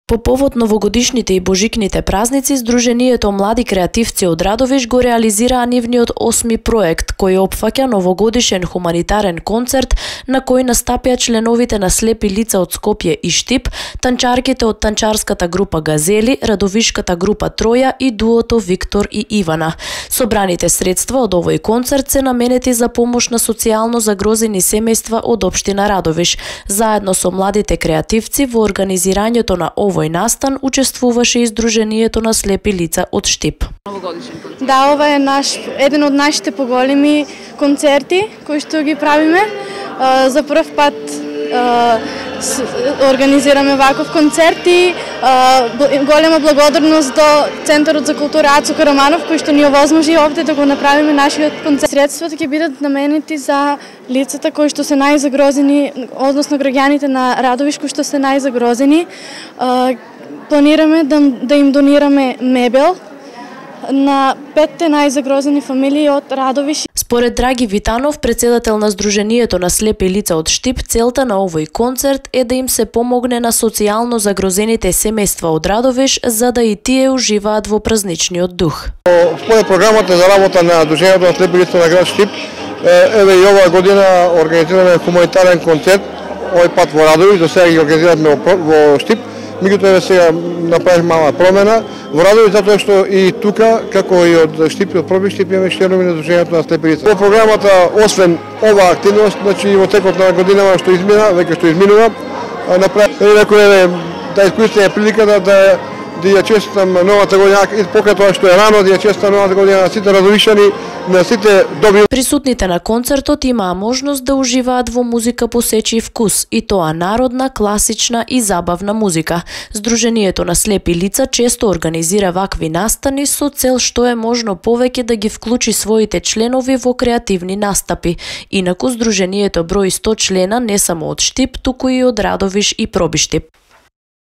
По повод новогодишните и божикните празници, Сдруженијето Млади креативци од Радовиш го реализираа нивниот 8ми проект, кој опфаќа новогодишен хуманитарен концерт на кој настапија членовите на слепи лица од Скопје и Штип, танчарките од танчарската група Газели, радовишката група Троја и дуото Виктор и Ивана. Собраните средства од овој концерт се наменети за помош на социјално загрозени семејства од општина Радовиш. Заедно со младите креативци во организирањето на овој настан учествуваше и Сдруженијето на слепи лица од Штип. Да, ова е еден од нашите поголеми концерти кои што ги правиме. За прв пат организираме ваков концерт и голема благодарност до Центарот за култура Ацо Караманов кој што ни овозможи овде да го направиме нашиот концерт. Средствата ќе бидат наменети за лицата кои што се најзагрозени, односно граѓаните на Радовиш кои што се најзагрозени. Планираме да им донираме мебел на 5 најзагрозени фамилии од Радовиш. Според Драги Витанов, председател на Сдруженијето на слепи лица од Штип, целта на овој концерт е да им се помогне на социјално загрозените семејства од Радовиш, за да и тие уживаат во празничниот дух. Според програмата за работа на Сдруженијето на слепи лица на град Штип, еве и оваа година организираме хуманитарен концерт, овој пат во Радовиш, до сега ги организиравме во Штип. Меѓутоа еве сега направивме мала промена во Радовиш, затоа што и тука, како и од Штип и од Пробив Штип, имаме членови на Сдруженијето на слепи лица. Во програмата, освен оваа активност, значи во текот на годинава што измина, веќе што изминува, направивме да искористиме прилика да ја честитам новата година и покрај тоа што е рано, да ја честитам новата година на сите радовишани, на сите добри. Присутните на концертот имаа можност да уживаат во музика по сечи вкус, и тоа народна, класична и забавна музика. Сдруженијето на слепи лица често организира вакви настани со цел што е можно повеќе да ги вклучи своите членови во креативни настапи. Инаку Сдруженијето брои 100 члена не само од Штип, туку и од Радовиш и Пробив Штип.